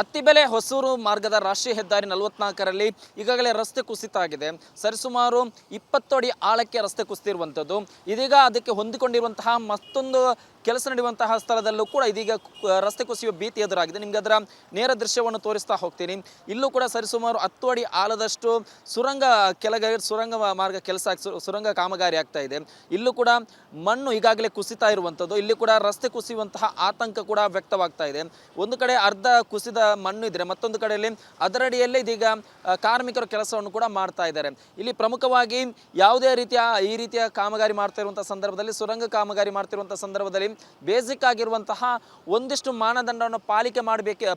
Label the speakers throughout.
Speaker 1: ಅತ್ತಿಬೆಲೆ ಹೊಸೂರು ಮಾರ್ಗದ ರಾಷ್ಟ್ರೀಯ ಹೆದ್ದಾರಿ 44ರಲ್ಲಿ ಈಗಾಗಲೇ ರಸ್ತೆ ಕುಸಿತ ಆಗಿದೆ. ಸರಿಸುಮಾರು 20 ಅಡಿ ಆಳಕ್ಕೆ ರಸ್ತೆ ಕುಸಿದಿರುವಂಥದ್ದು. ಇದೀಗ ಅದಕ್ಕೆ ಹೊಂದಿಕೊಂಡಿರುವಂತಹ ಮತ್ತೊಂದು ಕೆಲಸ ನಡೆಯುವಂತಹ ಸ್ಥಳದಲ್ಲೂ ಕೂಡ ಇದೀಗ ರಸ್ತೆ ಕುಸಿಯುವ ಭೀತಿ ಎದುರಾಗಿದೆ. ನಿಮಗೆ ಅದರ ನೇರ ದೃಶ್ಯವನ್ನು ತೋರಿಸ್ತಾ ಹೋಗ್ತೀನಿ. ಇಲ್ಲೂ ಕೂಡ ಸರಿಸುಮಾರು 10 ಅಡಿ ಆಳದಷ್ಟು ಕೆಳಗೆ ಸುರಂಗ ಮಾರ್ಗ ಸುರಂಗ ಕಾಮಗಾರಿ ಆಗ್ತಾ ಇದೆ. ಇಲ್ಲೂ ಕೂಡ ಮಣ್ಣು ಈಗಾಗಲೇ ಕುಸಿತಾ ಇರುವಂಥದ್ದು. ಇಲ್ಲಿ ಕೂಡ ರಸ್ತೆ ಕುಸಿಯುವಂತಹ ಆತಂಕ ಕೂಡ ವ್ಯಕ್ತವಾಗ್ತಾ ಇದೆ. ಒಂದು ಕಡೆ ಅರ್ಧ ಕುಸಿದ ಮಣ್ಣು ಇದ್ರೆ, ಮತ್ತೊಂದು ಕಡೆಯಲ್ಲಿ ಅದರಡಿಯಲ್ಲೇ ಇದೀಗ ಕಾರ್ಮಿಕರು ಕೆಲಸವನ್ನು ಕೂಡ ಮಾಡ್ತಾ ಇದ್ದಾರೆ. ಇಲ್ಲಿ ಪ್ರಮುಖವಾಗಿ ಯಾವುದೇ ಈ ರೀತಿಯ ಕಾಮಗಾರಿ ಮಾಡ್ತಾ ಇರುವಂತಹ ಸಂದರ್ಭದಲ್ಲಿ, ಸುರಂಗ ಕಾಮಗಾರಿ ಮಾಡ್ತಿರುವಂತಹ ಸಂದರ್ಭದಲ್ಲಿ ಬೇಸಿಕ್ ಆಗಿರುವಂತಹ ಒಂದಿಷ್ಟು ಮಾನದಂಡವನ್ನು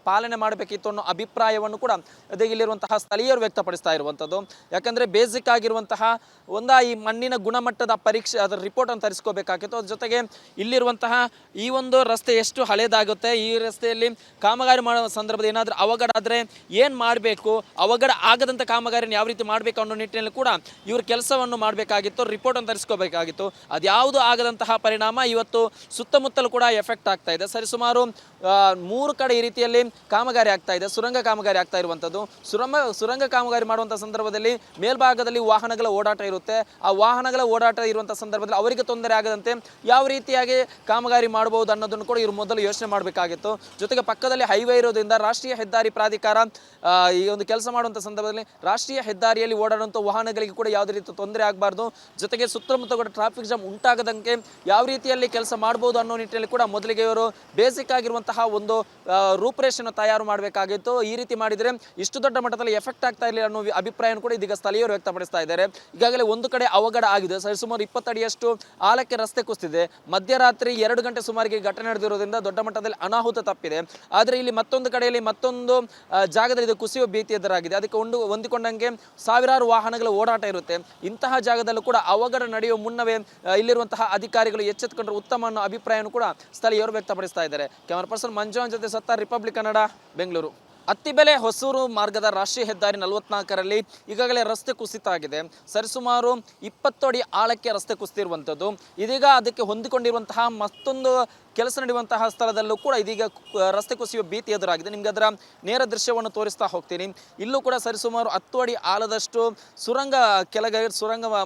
Speaker 1: ಪಾಲನೆ ಮಾಡಬೇಕಿತ್ತು ಅನ್ನೋ ಅಭಿಪ್ರಾಯವನ್ನು ಕೂಡ ಇಲ್ಲಿರುವಂತಹ ಸ್ಥಳೀಯರು ವ್ಯಕ್ತಪಡಿಸ್ತಾ ಇರುವಂಥದ್ದು. ಯಾಕಂದ್ರೆ ಬೇಸಿಕ್ ಆಗಿರುವಂತಹ ಈ ಮಣ್ಣಿನ ಗುಣಮಟ್ಟದ ಪರೀಕ್ಷೆ, ಅದರ ರಿಪೋರ್ಟ್ ಅನ್ನು ತರಿಸ್ಕೋಬೇಕಾಗಿತ್ತು. ಅದ್ರ ಜೊತೆಗೆ ಇಲ್ಲಿರುವಂತಹ ಈ ಒಂದು ರಸ್ತೆ ಎಷ್ಟು ಹಳೇದಾಗುತ್ತೆ, ಈ ರಸ್ತೆಯಲ್ಲಿ ಕಾಮಗಾರಿ ಮಾಡುವ ಸಂದರ್ಭದಲ್ಲಿ ಏನಾದರೂ ಅವಘಡ ಆದರೆ ಏನು ಮಾಡಬೇಕು, ಅವಘಡ ಆಗದಂಥ ಕಾಮಗಾರಿನ ಯಾವ ರೀತಿ ಮಾಡಬೇಕು ಅನ್ನೋ ನಿಟ್ಟಿನಲ್ಲಿ ಕೂಡ ಇವರು ಕೆಲಸವನ್ನು ಮಾಡಬೇಕಾಗಿತ್ತು, ರಿಪೋರ್ಟನ್ನು ತರಿಸ್ಕೋಬೇಕಾಗಿತ್ತು. ಅದ್ಯಾವುದು ಆಗದಂತಹ ಪರಿಣಾಮ ಇವತ್ತು ಸುತ್ತಮುತ್ತಲೂ ಕೂಡ ಎಫೆಕ್ಟ್ ಆಗ್ತಾ ಇದೆ. ಸರಿಸುಮಾರು 3 ಕಡೆ ಈ ರೀತಿಯಲ್ಲಿ ಕಾಮಗಾರಿ ಆಗ್ತಾ ಇದೆ, ಸುರಂಗ ಕಾಮಗಾರಿ ಆಗ್ತಾ ಇರುವಂಥದ್ದು. ಸುರಂಗ ಕಾಮಗಾರಿ ಮಾಡುವಂಥ ಸಂದರ್ಭದಲ್ಲಿ ಮೇಲ್ಭಾಗದಲ್ಲಿ ವಾಹನಗಳ ಓಡಾಟ ಇರುತ್ತೆ. ಆ ವಾಹನಗಳ ಓಡಾಟ ಇರುವಂಥ ಸಂದರ್ಭದಲ್ಲಿ ಅವರಿಗೆ ತೊಂದರೆ ಆಗದಂತೆ ಯಾವ ರೀತಿಯಾಗಿ ಕಾಮಗಾರಿ ಮಾಡಬಹುದು ಅನ್ನೋದನ್ನು ಕೂಡ ಇವರು ಮೊದಲು ಯೋಚನೆ ಮಾಡಬೇಕಾಗಿತ್ತು. ಜೊತೆಗೆ ಪಕ್ಕದಲ್ಲಿ ಹೈವೇ ಇರೋದ್ರಿಂದ ರಾಷ್ಟ್ರೀಯ ಹೆದ್ದಾರಿ ಪ್ರಾಧಿಕಾರ ಈ ಒಂದು ಕೆಲಸ ಮಾಡುವಂಥ ಸಂದರ್ಭದಲ್ಲಿ ರಾಷ್ಟ್ರೀಯ ಹೆದ್ದಾರಿಯಲ್ಲಿ ಓಡಾಡುವಂಥ ವಾಹನಗಳಿಗೆ ಕೂಡ ಯಾವುದೇ ರೀತಿ ತೊಂದರೆ ಆಗಬಾರ್ದು. ಜೊತೆಗೆ ಸುತ್ತಮುತ್ತ ಕೂಡ ಟ್ರಾಫಿಕ್ ಜಾಮ್ ಉಂಟಾಗದಂಗೆ ಯಾವ ರೀತಿಯಲ್ಲಿ ಕೆಲಸ ಮಾಡಬಹುದು ಅನ್ನೋ ನಿಟ್ಟಿನಲ್ಲಿ ಕೂಡ ಮೊದಲಿಗೆ ಇವರು ಬೇಸಿಕ್ ಆಗಿರುವಂತಹ ಒಂದು ರೂಪರೇಷೆಯನ್ನು ತಯಾರು ಮಾಡಬೇಕಾಗಿತ್ತು. ಈ ರೀತಿ ಮಾಡಿದರೆ ಇಷ್ಟು ದೊಡ್ಡ ಮಟ್ಟದಲ್ಲಿ ಎಫೆಕ್ಟ್ ಆಗ್ತಾ ಇರಲಿಲ್ಲ ಅನ್ನೋ ಅಭಿಪ್ರಾಯವನ್ನು ಕೂಡ ಇದೀಗ ಸ್ಥಳೀಯರು ವ್ಯಕ್ತಪಡಿಸ್ತಾ ಇದ್ದಾರೆ. ಈಗಾಗಲೇ ಒಂದು ಕಡೆ ಅವಘಡ ಆಗಿದೆ, ಸರಿಸುಮಾರು 20 ಅಡಿಯಷ್ಟು ಆಳಕ್ಕೆ ರಸ್ತೆ ಕುಸಿದಿದೆ. ಮಧ್ಯರಾತ್ರಿ 2 ಗಂಟೆ ಸುಮಾರಿಗೆ ಘಟನೆ ನಡೆದಿರೋದ್ರಿಂದ ದೊಡ್ಡ ಮಟ್ಟದಲ್ಲಿ ಅನಾಹುತ ತಪ್ಪಿದೆ. ಆದರೆ ಇಲ್ಲಿ ಮತ್ತೊಂದು ಕಡೆಯಲ್ಲಿ ಮತ್ತೊಂದು ಜಾಗದಲ್ಲಿ ಇದು ಕುಸಿಯುವ ಭೀತಿ ಎದುರಾಗಿದೆ. ಅದಕ್ಕೆ ಹೊಂದಿಕೊಂಡಂಗೆ ಸಾವಿರಾರು ವಾಹನಗಳ ಓಡಾಟ ಇರುತ್ತೆ. ಇಂತಹ ಜಾಗದಲ್ಲೂ ಕೂಡ ಅವಘಡ ನಡೆಯುವ ಮುನ್ನವೇ ಇಲ್ಲಿರುವಂತಹ ಅಧಿಕಾರಿಗಳು ಎಚ್ಚೆತ್ತುಕೊಂಡ್ರೆ ಉತ್ತಮ ಅನ್ನೋ ಅಭಿಪ್ರಾಯವನ್ನು ಕೂಡ ಸ್ಥಳೀಯರು ವ್ಯಕ್ತಪಡಿಸ್ತಾ ಇದ್ದಾರೆ. ಕ್ಯಾಮರಾ ಪರ್ಸನ್ ಮಂಜುವನ್ ಜೊತೆ ಸತ್ತಾರ್, ರಿಪಬ್ಲಿಕ್ ಕನ್ನಡ, ಬೆಂಗಳೂರು. ಅತ್ತಿಬೆಲೆ ಹೊಸೂರು ಮಾರ್ಗದ ರಾಷ್ಟ್ರೀಯ ಹೆದ್ದಾರಿ 44ರಲ್ಲಿ ಈಗಾಗಲೇ ರಸ್ತೆ ಕುಸಿತ ಆಗಿದೆ. ಸರಿಸುಮಾರು 20 ಅಡಿ ಆಳಕ್ಕೆ ರಸ್ತೆ ಕುಸಿದಿರುವಂಥದ್ದು. ಇದೀಗ ಅದಕ್ಕೆ ಹೊಂದಿಕೊಂಡಿರುವಂತಹ ಮತ್ತೊಂದು ಕೆಲಸ ನಡೆಯುವಂತಹ ಸ್ಥಳದಲ್ಲೂ ಕೂಡ ಇದೀಗ ರಸ್ತೆ ಕುಸಿಯುವ ಭೀತಿ ಎದುರಾಗಿದೆ. ನಿಮಗೆ ಅದರ ನೇರ ದೃಶ್ಯವನ್ನು ತೋರಿಸ್ತಾ ಹೋಗ್ತೀನಿ. ಇಲ್ಲೂ ಕೂಡ ಸರಿಸುಮಾರು 10 ಅಡಿ ಆಳದಷ್ಟು ಸುರಂಗ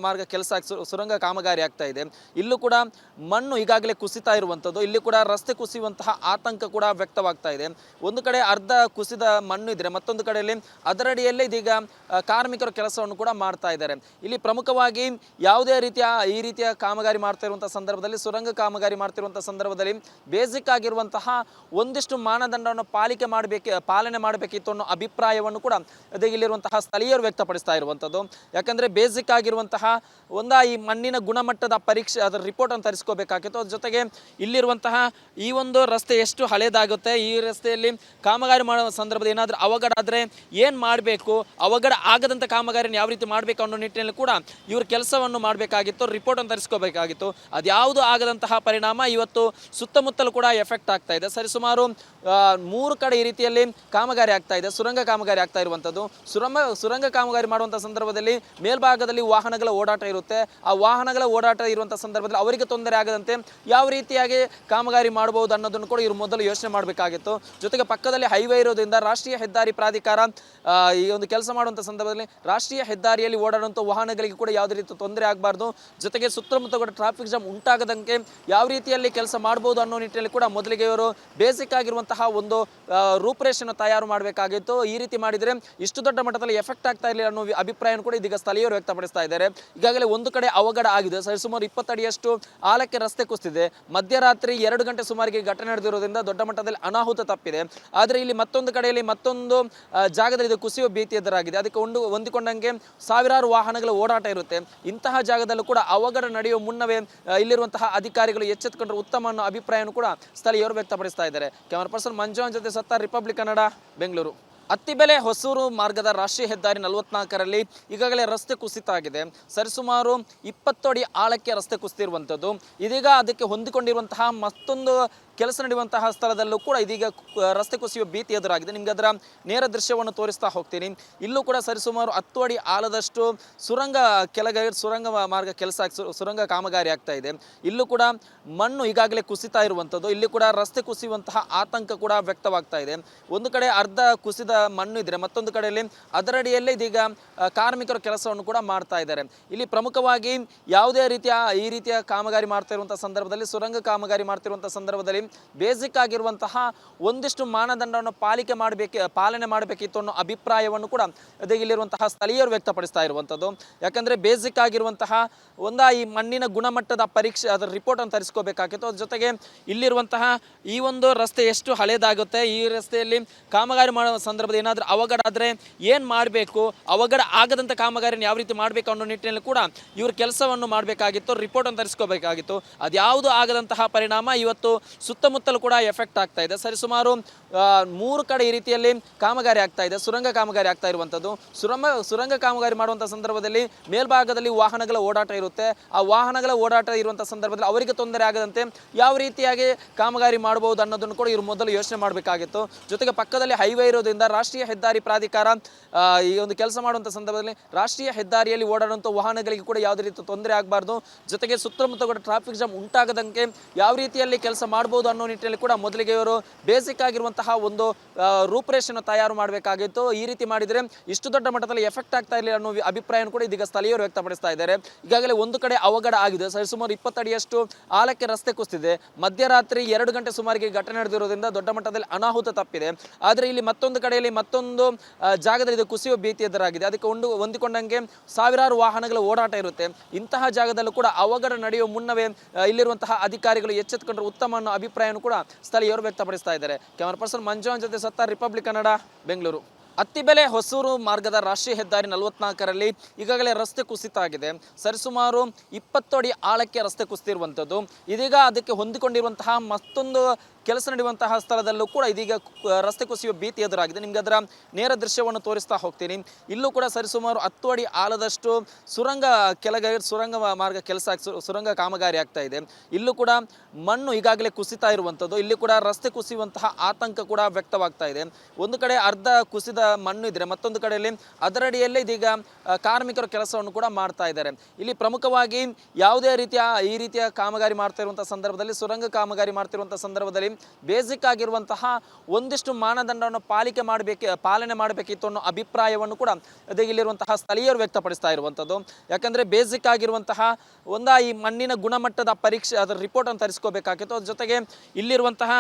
Speaker 1: ಮಾರ್ಗ ಸುರಂಗ ಕಾಮಗಾರಿ ಆಗ್ತಾ ಇದೆ. ಇಲ್ಲೂ ಕೂಡ ಮಣ್ಣು ಈಗಾಗಲೇ ಕುಸಿತಾ ಇರುವಂಥದ್ದು. ಇಲ್ಲಿ ಕೂಡ ರಸ್ತೆ ಕುಸಿಯುವಂತಹ ಆತಂಕ ಕೂಡ ವ್ಯಕ್ತವಾಗ್ತಾ ಇದೆ. ಒಂದು ಕಡೆ ಅರ್ಧ ಕುಸಿದ ಮಣ್ಣು ಇದ್ರೆ, ಮತ್ತೊಂದು ಕಡೆಯಲ್ಲಿ ಅದರಡಿಯಲ್ಲೇ ಇದೀಗ ಕಾರ್ಮಿಕರು ಕೆಲಸವನ್ನು ಕೂಡ ಮಾಡ್ತಾ ಇದ್ದಾರೆ. ಇಲ್ಲಿ ಪ್ರಮುಖವಾಗಿ ಯಾವುದೇ ಈ ರೀತಿಯ ಕಾಮಗಾರಿ ಮಾಡ್ತಾ ಇರುವಂತಹ ಸಂದರ್ಭದಲ್ಲಿ, ಸುರಂಗ ಕಾಮಗಾರಿ ಮಾಡ್ತಿರುವಂತಹ ಸಂದರ್ಭದಲ್ಲಿ ಬೇಸಿಕ್ ಆಗಿರುವಂತಹ ಒಂದಿಷ್ಟು ಮಾನದಂಡವನ್ನು ಪಾಲನೆ ಮಾಡಬೇಕಿತ್ತು ಅನ್ನೋ ಅಭಿಪ್ರಾಯವನ್ನು ಕೂಡ ಇಲ್ಲಿರುವಂತಹ ಸ್ಥಳೀಯರು ವ್ಯಕ್ತಪಡಿಸ್ತಾ ಇರುವಂಥದ್ದು. ಯಾಕಂದ್ರೆ ಬೇಸಿಕ್ ಆಗಿರುವಂತಹ ಈ ಮಣ್ಣಿನ ಗುಣಮಟ್ಟದ ಪರೀಕ್ಷೆ, ಅದರ ರಿಪೋರ್ಟ್ ಅನ್ನು ತರಿಸ್ಕೋಬೇಕಾಗಿತ್ತು. ಅದ್ರ ಜೊತೆಗೆ ಇಲ್ಲಿರುವಂತಹ ಈ ಒಂದು ರಸ್ತೆ ಎಷ್ಟು ಹಳೇದಾಗುತ್ತೆ, ಈ ರಸ್ತೆಯಲ್ಲಿ ಕಾಮಗಾರಿ ಮಾಡುವ ಸಂದರ್ಭದಲ್ಲಿ ಏನಾದರೂ ಅವಘಡ ಆದರೆ ಏನು ಮಾಡಬೇಕು, ಅವಘಡ ಆಗದಂಥ ಕಾಮಗಾರಿನ ಯಾವ ರೀತಿ ಮಾಡಬೇಕು ಅನ್ನೋ ನಿಟ್ಟಿನಲ್ಲಿ ಕೂಡ ಇವರು ಕೆಲಸವನ್ನು ಮಾಡಬೇಕಾಗಿತ್ತು, ರಿಪೋರ್ಟ್ ಅನ್ನು ತರಿಸ್ಕೋಬೇಕಾಗಿತ್ತು. ಅದ್ಯಾವುದು ಆಗದಂತಹ ಪರಿಣಾಮ ಇವತ್ತು ಸುತ್ತಮುತ್ತಲೂ ಕೂಡ ಎಫೆಕ್ಟ್ ಆಗ್ತಾ ಇದೆ. ಸರಿಸುಮಾರು 3 ಕಡೆ ಈ ರೀತಿಯಲ್ಲಿ ಕಾಮಗಾರಿ ಆಗ್ತಾ ಇದೆ, ಸುರಂಗ ಕಾಮಗಾರಿ ಆಗ್ತಾ ಇರುವಂಥದ್ದು. ಸುರಂಗ ಕಾಮಗಾರಿ ಮಾಡುವಂಥ ಸಂದರ್ಭದಲ್ಲಿ ಮೇಲ್ಭಾಗದಲ್ಲಿ ವಾಹನಗಳ ಓಡಾಟ ಇರುತ್ತೆ. ಆ ವಾಹನಗಳ ಓಡಾಟ ಇರುವಂಥ ಸಂದರ್ಭದಲ್ಲಿ ಅವರಿಗೆ ತೊಂದರೆ ಆಗದಂತೆ ಯಾವ ರೀತಿಯಾಗಿ ಕಾಮಗಾರಿ ಮಾಡಬಹುದು ಅನ್ನೋದನ್ನು ಕೂಡ ಇವರು ಮೊದಲು ಯೋಚನೆ ಮಾಡಬೇಕಾಗಿತ್ತು. ಜೊತೆಗೆ ಪಕ್ಕದಲ್ಲಿ ಹೈವೇ ಇರೋದ್ರಿಂದ ರಾಷ್ಟ್ರೀಯ ಹೆದ್ದಾರಿ ಪ್ರಾಧಿಕಾರ ಈ ಒಂದು ಕೆಲಸ ಮಾಡುವಂಥ ಸಂದರ್ಭದಲ್ಲಿ ರಾಷ್ಟ್ರೀಯ ಹೆದ್ದಾರಿಯಲ್ಲಿ ಓಡಾಡುವಂಥ ವಾಹನಗಳಿಗೆ ಕೂಡ ಯಾವುದೇ ರೀತಿ ತೊಂದರೆ ಆಗಬಾರ್ದು. ಜೊತೆಗೆ ಸುತ್ತಮುತ್ತ ಕೂಡ ಟ್ರಾಫಿಕ್ ಜಾಮ್ ಉಂಟಾಗದಂಗೆ ಯಾವ ರೀತಿಯಲ್ಲಿ ಕೆಲಸ ಮಾಡಬಹುದು ಅನ್ನೋ ನಿಟ್ಟಿನಲ್ಲಿ ಕೂಡ ಮೊದಲಿಗೆ ಇವರು ಬೇಸಿಕ್ ಆಗಿರುವಂತಹ ಒಂದು ರೂಪರೇಷೆಯನ್ನು ತಯಾರು ಮಾಡಬೇಕಾಗಿತ್ತು. ಈ ರೀತಿ ಮಾಡಿದರೆ ಇಷ್ಟು ದೊಡ್ಡ ಮಟ್ಟದಲ್ಲಿ ಎಫೆಕ್ಟ್ ಆಗ್ತಾ ಇರಲಿಲ್ಲ ಅನ್ನೋ ಅಭಿಪ್ರಾಯವನ್ನು ಕೂಡ ಇದೀಗ ಸ್ಥಳೀಯರು ವ್ಯಕ್ತಪಡಿಸ್ತಾ ಇದ್ದಾರೆ. ಈಗಾಗಲೇ ಒಂದು ಕಡೆ ಅವಘಡ ಆಗಿದೆ, ಸರಿಸುಮಾರು 20 ಅಡಿಯಷ್ಟು ಆಳಕ್ಕೆ ರಸ್ತೆ ಕುಸಿದಿದೆ. ಮಧ್ಯರಾತ್ರಿ 2 ಗಂಟೆ ಸುಮಾರಿಗೆ ಘಟನೆ ನಡೆದಿರೋದ್ರಿಂದ ದೊಡ್ಡ ಮಟ್ಟದಲ್ಲಿ ಅನಾಹುತ ತಪ್ಪಿದೆ. ಆದರೆ ಇಲ್ಲಿ ಮತ್ತೊಂದು ಕಡೆಯಲ್ಲಿ ಮತ್ತೊಂದು ಜಾಗದಲ್ಲಿ ಇದು ಕುಸಿಯುವ ಭೀತಿ ಎದುರಾಗಿದೆ. ಅದಕ್ಕೆ ಹೊಂದಿಕೊಂಡಂಗೆ ಸಾವಿರಾರು ವಾಹನಗಳ ಓಡಾಟ ಇರುತ್ತೆ. ಇಂತಹ ಜಾಗದಲ್ಲೂ ಕೂಡ ಅವಘಡ ನಡೆಯುವ ಮುನ್ನವೇ ಇಲ್ಲಿರುವಂತಹ ಅಧಿಕಾರಿಗಳು ಎಚ್ಚೆತ್ತುಕೊಂಡ್ರೆ ಉತ್ತಮ ಅನ್ನೋ ಅಭಿಪ್ರಾಯವನ್ನು ಕೂಡ ಸ್ಥಳೀಯರು ವ್ಯಕ್ತಪಡಿಸ್ತಾ ಇದ್ದಾರೆ. ಕ್ಯಾಮರಾ ಪರ್ಸನ್ ಮಂಜುವನ್ ಜೊತೆ ಸತ್ತಾರ್, ರಿಪಬ್ಲಿಕ್ ಕನ್ನಡ, ಬೆಂಗಳೂರು. ಅತ್ತಿಬೆಲೆ ಹೊಸೂರು ಮಾರ್ಗದ ರಾಷ್ಟ್ರೀಯ ಹೆದ್ದಾರಿ 44ರಲ್ಲಿ ಈಗಾಗಲೇ ರಸ್ತೆ ಕುಸಿತ ಆಗಿದೆ. ಸರಿಸುಮಾರು 20 ಅಡಿ ಆಳಕ್ಕೆ ರಸ್ತೆ ಕುಸಿದಿರುವಂಥದ್ದು. ಇದೀಗ ಅದಕ್ಕೆ ಹೊಂದಿಕೊಂಡಿರುವಂತಹ ಮತ್ತೊಂದು ಕೆಲಸ ನಡೆಯುವಂತಹ ಸ್ಥಳದಲ್ಲೂ ಕೂಡ ಇದೀಗ ರಸ್ತೆ ಕುಸಿಯುವ ಭೀತಿ ಎದುರಾಗಿದೆ. ನಿಮ್ಗೆ ಅದರ ನೇರ ದೃಶ್ಯವನ್ನು ತೋರಿಸ್ತಾ ಹೋಗ್ತೀನಿ. ಇಲ್ಲೂ ಕೂಡ ಸರಿಸುಮಾರು 10 ಅಡಿ ಆಳದಷ್ಟು ಸುರಂಗ ಕೆಳಗೆ ಸುರಂಗ ಮಾರ್ಗ ಕೆಲಸ ಸುರಂಗ ಕಾಮಗಾರಿ ಆಗ್ತಾ ಇದೆ. ಇಲ್ಲೂ ಕೂಡ ಮಣ್ಣು ಈಗಾಗಲೇ ಕುಸಿತಾ ಇರುವಂಥದ್ದು. ಇಲ್ಲಿ ಕೂಡ ರಸ್ತೆ ಕುಸಿಯುವಂತಹ ಆತಂಕ ಕೂಡ ವ್ಯಕ್ತವಾಗ್ತಾ ಇದೆ. ಒಂದು ಕಡೆ ಅರ್ಧ ಕುಸಿದ ಮಣ್ಣು ಇದ್ರೆ ಮತ್ತೊಂದು ಕಡೆಯಲ್ಲಿ ಅದರಡಿಯಲ್ಲೇ ಇದೀಗ ಕಾರ್ಮಿಕರು ಕೆಲಸವನ್ನು ಕೂಡ ಮಾಡ್ತಾ ಇದ್ದಾರೆ. ಇಲ್ಲಿ ಪ್ರಮುಖವಾಗಿ ಯಾವುದೇ ಈ ರೀತಿಯ ಕಾಮಗಾರಿ ಮಾಡ್ತಾ ಇರುವಂತಹ ಸಂದರ್ಭದಲ್ಲಿ, ಸುರಂಗ ಕಾಮಗಾರಿ ಮಾಡ್ತಿರುವಂತಹ ಸಂದರ್ಭದಲ್ಲಿ ಬೇಸಿಕ್ ಆಗಿರುವಂತಹ ಒಂದಿಷ್ಟು ಮಾನದಂಡವನ್ನು ಪಾಲನೆ ಮಾಡಬೇಕಿತ್ತು ಅನ್ನೋ ಅಭಿಪ್ರಾಯವನ್ನು ಕೂಡ ಇಲ್ಲಿರುವಂತಹ ಸ್ಥಳೀಯರು ವ್ಯಕ್ತಪಡಿಸ್ತಾ ಇರುವಂಥದ್ದು. ಯಾಕಂದ್ರೆ ಬೇಸಿಕ್ ಆಗಿರುವಂತಹ ಈ ಮಣ್ಣಿನ ಗುಣಮಟ್ಟದ ಪರೀಕ್ಷೆ ಅದರ ರಿಪೋರ್ಟ್ ಅನ್ನು ತರಿಸ್ಕೋಬೇಕಾಗಿತ್ತು. ಅದ್ರ ಜೊತೆಗೆ ಇಲ್ಲಿರುವಂತಹ ಈ ಒಂದು ರಸ್ತೆ ಎಷ್ಟು ಹಳೇದಾಗುತ್ತೆ, ಈ ರಸ್ತೆಯಲ್ಲಿ ಕಾಮಗಾರಿ ಮಾಡುವ ಸಂದರ್ಭದಲ್ಲಿ ಏನಾದರೂ ಅವಘಡ ಆದರೆ ಏನು ಮಾಡಬೇಕು, ಅವಘಡ ಆಗದಂಥ ಕಾಮಗಾರಿನ ಯಾವ ರೀತಿ ಮಾಡಬೇಕು ಅನ್ನೋ ನಿಟ್ಟಿನಲ್ಲಿ ಕೂಡ ಇವರು ಕೆಲಸವನ್ನು ಮಾಡಬೇಕಾಗಿತ್ತು, ರಿಪೋರ್ಟ್ ಅನ್ನು ತರಿಸ್ಕೋಬೇಕಾಗಿತ್ತು. ಅದ್ಯಾವುದು ಆಗದಂತಹ ಪರಿಣಾಮ ಇವತ್ತು ಸುತ್ತಮುತ್ತಲೂ ಕೂಡ ಎಫೆಕ್ಟ್ ಆಗ್ತಾ ಇದೆ. ಸರಿಸುಮಾರು 3 ಕಡೆ ಈ ರೀತಿಯಲ್ಲಿ ಕಾಮಗಾರಿ ಆಗ್ತಾ ಇದೆ, ಸುರಂಗ ಕಾಮಗಾರಿ ಆಗ್ತಾ ಇರುವಂಥದ್ದು. ಸುರಂಗ ಕಾಮಗಾರಿ ಮಾಡುವಂಥ ಸಂದರ್ಭದಲ್ಲಿ ಮೇಲ್ಭಾಗದಲ್ಲಿ ವಾಹನಗಳ ಓಡಾಟ ಇರುತ್ತೆ. ಆ ವಾಹನಗಳ ಓಡಾಟ ಇರುವಂಥ ಸಂದರ್ಭದಲ್ಲಿ ಅವರಿಗೆ ತೊಂದರೆ ಆಗದಂತೆ ಯಾವ ರೀತಿಯಾಗಿ ಕಾಮಗಾರಿ ಮಾಡಬಹುದು ಅನ್ನೋದನ್ನು ಕೂಡ ಇವರು ಮೊದಲು ಯೋಚನೆ ಮಾಡಬೇಕಾಗಿತ್ತು. ಜೊತೆಗೆ ಪಕ್ಕದಲ್ಲಿ ಹೈವೇ ಇರೋದ್ರಿಂದ ರಾಷ್ಟ್ರೀಯ ಹೆದ್ದಾರಿ ಪ್ರಾಧಿಕಾರ ಈ ಒಂದು ಕೆಲಸ ಮಾಡುವಂಥ ಸಂದರ್ಭದಲ್ಲಿ ರಾಷ್ಟ್ರೀಯ ಹೆದ್ದಾರಿಯಲ್ಲಿ ಓಡಾಡುವಂಥ ವಾಹನಗಳಿಗೆ ಕೂಡ ಯಾವುದೇ ರೀತಿ ತೊಂದರೆ ಆಗಬಾರ್ದು. ಜೊತೆಗೆ ಸುತ್ತಮುತ್ತ ಕೂಡ ಟ್ರಾಫಿಕ್ ಜಾಮ್ ಉಂಟಾಗದಂಗೆ ಯಾವ ರೀತಿಯಲ್ಲಿ ಕೆಲಸ ಮಾಡಬಹುದು ಅನ್ನೋ ನಿಟ್ಟಿನಲ್ಲಿ ಕೂಡ ಮೊದಲಿಗೆ ಇವರು ಬೇಸಿಕ್ ಆಗಿರುವಂತಹ ಒಂದು ರೂಪರೇಷೆಯನ್ನು ತಯಾರು ಮಾಡಬೇಕಾಗಿತ್ತು. ಈ ರೀತಿ ಮಾಡಿದರೆ ಇಷ್ಟು ದೊಡ್ಡ ಮಟ್ಟದಲ್ಲಿ ಎಫೆಕ್ಟ್ ಆಗ್ತಾ ಇರಲಿಲ್ಲ ಅನ್ನೋ ಅಭಿಪ್ರಾಯ ಕೂಡ ಇದೀಗ ಸ್ಥಳೀಯರು ವ್ಯಕ್ತಪಡಿಸ್ತಾ ಇದ್ದಾರೆ. ಈಗಾಗಲೇ ಒಂದು ಕಡೆ ಅವಘಡ ಆಗಿದೆ, ಸರಿಸುಮಾರು 20 ಅಡಿಯಷ್ಟು ಆಳಕ್ಕೆ ರಸ್ತೆ ಕುಸಿದಿದೆ. ಮಧ್ಯರಾತ್ರಿ 2 ಗಂಟೆ ಸುಮಾರಿಗೆ ಘಟನೆ ನಡೆದಿರೋದ್ರಿಂದ ದೊಡ್ಡ ಮಟ್ಟದಲ್ಲಿ ಅನಾಹುತ ತಪ್ಪಿದೆ. ಆದರೆ ಇಲ್ಲಿ ಮತ್ತೊಂದು ಕಡೆಯಲ್ಲಿ ಮತ್ತೊಂದು ಜಾಗದಲ್ಲಿ ಇದು ಕುಸಿಯುವ ಭೀತಿ ಎದುರಾಗಿದೆ. ಅದಕ್ಕೆ ಹೊಂದಿಕೊಂಡಂಗೆ ಸಾವಿರಾರು ವಾಹನಗಳ ಓಡಾಟ ಇರುತ್ತೆ. ಇಂತಹ ಜಾಗದಲ್ಲೂ ಕೂಡ ಅವಘಡ ನಡೆಯುವ ಮುನ್ನವೇ ಇಲ್ಲಿರುವಂತಹ ಅಧಿಕಾರಿಗಳು ಎಚ್ಚೆತ್ತುಕೊಂಡ್ರೆ ಉತ್ತಮ ಅನ್ನೋ ಅಭಿಪ್ರಾಯವನ್ನು ಕೂಡ ಸ್ಥಳೀಯರು ವ್ಯಕ್ತಪಡಿಸ್ತಾ ಇದ್ದಾರೆ. ಕ್ಯಾಮರಾ ಪರ್ಸನ್ ಮಂಜುವನ್ ಜೊತೆ ಸತ್ತಾರ್, ರಿಪಬ್ಲಿಕ್ ಕನ್ನಡ, ಬೆಂಗಳೂರು. ಅತ್ತಿಬೆಲೆ ಹೊಸೂರು ಮಾರ್ಗದ ರಾಷ್ಟ್ರೀಯ ಹೆದ್ದಾರಿ 44ರಲ್ಲಿ ಈಗಾಗಲೇ ರಸ್ತೆ ಕುಸಿತ ಆಗಿದೆ. ಸರಿಸುಮಾರು 20 ಅಡಿ ಆಳಕ್ಕೆ ರಸ್ತೆ ಕುಸಿತಿರುವಂಥದ್ದು. ಇದೀಗ ಅದಕ್ಕೆ ಹೊಂದಿಕೊಂಡಿರುವಂತಹ ಮತ್ತೊಂದು ಕೆಲಸ ನಡೆಯುವಂತಹ ಸ್ಥಳದಲ್ಲೂ ಕೂಡ ಇದೀಗ ರಸ್ತೆ ಕುಸಿಯುವ ಭೀತಿ ಎದುರಾಗಿದೆ. ನಿಮ್ಗೆ ಅದರ ನೇರ ದೃಶ್ಯವನ್ನು ತೋರಿಸ್ತಾ ಹೋಗ್ತೀನಿ. ಇಲ್ಲೂ ಕೂಡ ಸರಿಸುಮಾರು 10 ಅಡಿ ಆಳದಷ್ಟು ಸುರಂಗ ಸುರಂಗ ಮಾರ್ಗ ಕೆಲಸ ಸುರಂಗ ಕಾಮಗಾರಿ ಆಗ್ತಾ ಇದೆ. ಇಲ್ಲೂ ಕೂಡ ಮಣ್ಣು ಈಗಾಗಲೇ ಕುಸಿತಾ ಇರುವಂಥದ್ದು. ಇಲ್ಲಿ ಕೂಡ ರಸ್ತೆ ಕುಸಿಯುವಂತಹ ಆತಂಕ ಕೂಡ ವ್ಯಕ್ತವಾಗ್ತಾ ಇದೆ. ಒಂದು ಕಡೆ ಅರ್ಧ ಕುಸಿದ ಮಣ್ಣು ಇದ್ರೆ ಮತ್ತೊಂದು ಕಡೆಯಲ್ಲಿ ಅದರಡಿಯಲ್ಲೇ ಇದೀಗ ಕಾರ್ಮಿಕರು ಕೆಲಸವನ್ನು ಕೂಡ ಮಾಡ್ತಾ ಇದ್ದಾರೆ. ಇಲ್ಲಿ ಪ್ರಮುಖವಾಗಿ ಯಾವುದೇ ಈ ರೀತಿಯ ಕಾಮಗಾರಿ ಮಾಡ್ತಾ ಇರುವಂತಹ ಸಂದರ್ಭದಲ್ಲಿ, ಸುರಂಗ ಕಾಮಗಾರಿ ಮಾಡ್ತಿರುವಂತಹ ಸಂದರ್ಭದಲ್ಲಿ ಬೇಸಿಕ್ ಆಗಿರುವಂತಹ ಒಂದಿಷ್ಟು ಮಾನದಂಡವನ್ನು ಪಾಲನೆ ಮಾಡಬೇಕಿತ್ತು ಅನ್ನೋ ಅಭಿಪ್ರಾಯವನ್ನು ಕೂಡ ಇಲ್ಲಿರುವಂತಹ ಸ್ಥಳೀಯರು ವ್ಯಕ್ತಪಡಿಸ್ತಾ ಇರುವಂಥದ್ದು. ಯಾಕಂದ್ರೆ ಬೇಸಿಕ್ ಆಗಿರುವಂತಹ ಈ ಮಣ್ಣಿನ ಗುಣಮಟ್ಟದ ಪರೀಕ್ಷೆ ಅದರ ರಿಪೋರ್ಟ್ ಅನ್ನು ತರಿಸ್ಕೋಬೇಕಾಗಿತ್ತು. ಅದ್ರ ಜೊತೆಗೆ ಇಲ್ಲಿರುವಂತಹ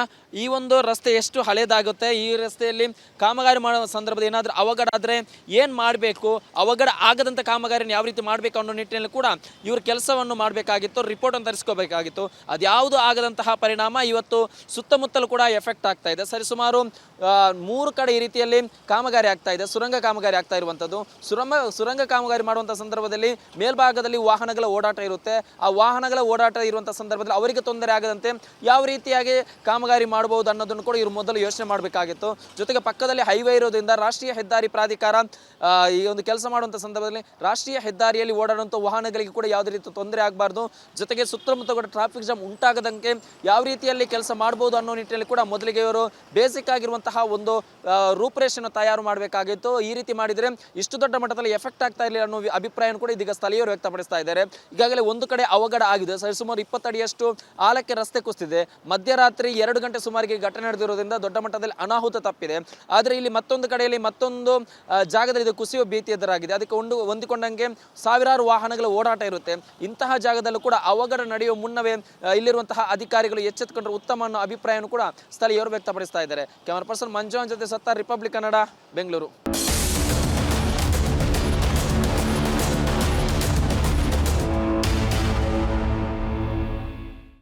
Speaker 1: ಈ ಒಂದು ರಸ್ತೆ ಎಷ್ಟು ಹಳೇದಾಗುತ್ತೆ, ಈ ರಸ್ತೆಯಲ್ಲಿ ಕಾಮಗಾರಿ ಮಾಡುವ ಸಂದರ್ಭದಲ್ಲಿ ಏನಾದರೂ ಅವಘಡ ಆದರೆ ಏನು ಮಾಡಬೇಕು, ಅವಘಡ ಆಗದಂಥ ಕಾಮಗಾರಿನ ಯಾವ ರೀತಿ ಮಾಡಬೇಕು ಅನ್ನೋ ನಿಟ್ಟಿನಲ್ಲಿ ಕೂಡ ಇವರು ಕೆಲಸವನ್ನು ಮಾಡಬೇಕಾಗಿತ್ತು, ರಿಪೋರ್ಟ್ ಅನ್ನು ತರಿಸ್ಕೋಬೇಕಾಗಿತ್ತು. ಅದ್ಯಾವುದು ಆಗದಂತಹ ಪರಿಣಾಮ ಇವತ್ತು ಸುತ್ತಮುತ್ತಲೂ ಕೂಡ ಎಫೆಕ್ಟ್ ಆಗ್ತಾ ಇದೆ. ಸರಿಸುಮಾರು 3 ಕಡೆ ಈ ರೀತಿಯಲ್ಲಿ ಕಾಮಗಾರಿ ಆಗ್ತಾ ಇದೆ, ಸುರಂಗ ಕಾಮಗಾರಿ ಆಗ್ತಾ ಇರುವಂಥದ್ದು. ಸುರಂಗ ಕಾಮಗಾರಿ ಮಾಡುವಂಥ ಸಂದರ್ಭದಲ್ಲಿ ಮೇಲ್ಭಾಗದಲ್ಲಿ ವಾಹನಗಳ ಓಡಾಟ ಇರುತ್ತೆ. ಆ ವಾಹನಗಳ ಓಡಾಟ ಇರುವಂಥ ಸಂದರ್ಭದಲ್ಲಿ ಅವರಿಗೆ ತೊಂದರೆ ಆಗದಂತೆ ಯಾವ ರೀತಿಯಾಗಿ ಕಾಮಗಾರಿ ಮಾಡಬಹುದು ಅನ್ನೋದನ್ನು ಕೂಡ ಇವರು ಮೊದಲು ಯೋಚನೆ ಮಾಡಬೇಕಾಗಿತ್ತು. ಜೊತೆಗೆ ಪಕ್ಕದಲ್ಲಿ ಹೈವೇ ಇರೋದ್ರಿಂದ ರಾಷ್ಟ್ರೀಯ ಹೆದ್ದಾರಿ ಪ್ರಾಧಿಕಾರ ಈ ಒಂದು ಕೆಲಸ ಮಾಡುವಂಥ ಸಂದರ್ಭದಲ್ಲಿ ರಾಷ್ಟ್ರೀಯ ಹೆದ್ದಾರಿಯಲ್ಲಿ ಓಡಾಡುವಂಥ ವಾಹನಗಳಿಗೆ ಕೂಡ ಯಾವುದೇ ರೀತಿ ತೊಂದರೆ ಆಗಬಾರ್ದು. ಜೊತೆಗೆ ಸುತ್ತಮುತ್ತ ಕೂಡ ಟ್ರಾಫಿಕ್ ಜಾಮ್ ಉಂಟಾಗದಂಗೆ ಯಾವ ರೀತಿಯಲ್ಲಿ ಕೆಲಸ ಮಾಡಬಹುದು ಅನ್ನೋ ನಿಟ್ಟಿನಲ್ಲಿ ಕೂಡ ಮೊದಲಿಗೆ ಇವರು ಬೇಸಿಕ್ ಆಗಿರುವಂತಹ ಒಂದು ರೂಪರೇಷೆಯನ್ನು ತಯಾರು ಮಾಡಬೇಕಾಗಿತ್ತು. ಈ ರೀತಿ ಮಾಡಿದರೆ ಇಷ್ಟು ದೊಡ್ಡ ಮಟ್ಟದಲ್ಲಿ ಎಫೆಕ್ಟ್ ಆಗ್ತಾ ಇರಲಿಲ್ಲ ಅನ್ನೋ ಅಭಿಪ್ರಾಯ ಕೂಡ ಇದೀಗ ಸ್ಥಳೀಯರು ವ್ಯಕ್ತಪಡಿಸ್ತಾ ಇದ್ದಾರೆ. ಈಗಾಗಲೇ ಒಂದು ಕಡೆ ಅವಘಡ ಆಗಿದೆ, ಸರಿಸುಮಾರು 20 ಅಡಿಯಷ್ಟು ಆಳಕ್ಕೆ ರಸ್ತೆ ಕುಸಿದಿದೆ. ಮಧ್ಯರಾತ್ರಿ 2 ಗಂಟೆ ಸುಮಾರಿಗೆ ಘಟನೆ ನಡೆದಿರೋದ್ರಿಂದ ದೊಡ್ಡ ಮಟ್ಟದಲ್ಲಿ ಅನಾಹುತ ತಪ್ಪಿದೆ. ಆದರೆ ಇಲ್ಲಿ ಮತ್ತೊಂದು ಕಡೆಯಲ್ಲಿ ಮತ್ತೊಂದು ಜಾಗದಲ್ಲಿ ಇದು ಕುಸಿಯುವ ಭೀತಿ ಎದುರಾಗಿದೆ. ಅದಕ್ಕೆ ಹೊಂದಿಕೊಂಡಂಗೆ ಸಾವಿರಾರು ವಾಹನಗಳ ಓಡಾಟ ಇರುತ್ತೆ. ಇಂತಹ ಜಾಗದಲ್ಲೂ ಕೂಡ ಅವಘಡ ನಡೆಯುವ ಮುನ್ನವೇ ಇಲ್ಲಿರುವಂತಹ ಅಧಿಕಾರಿಗಳು ಎಚ್ಚೆತ್ತುಕೊಂಡ್ರೆ ಉತ್ತಮ ಅನ್ನೋ ಅಭಿಪ್ರಾಯವನ್ನು ಕೂಡ ಸ್ಥಳೀಯರು ವ್ಯಕ್ತಪಡಿಸ್ತಾ ಇದ್ದಾರೆ. ಕ್ಯಾಮರಾ ಪರ್ಸನ್ ಮಂಜುವನ್ ಜೊತೆ ಸತ್ತಾರ್, ರಿಪಬ್ಲಿಕ್ ಕನ್ನಡ, ಬೆಂಗಳೂರು.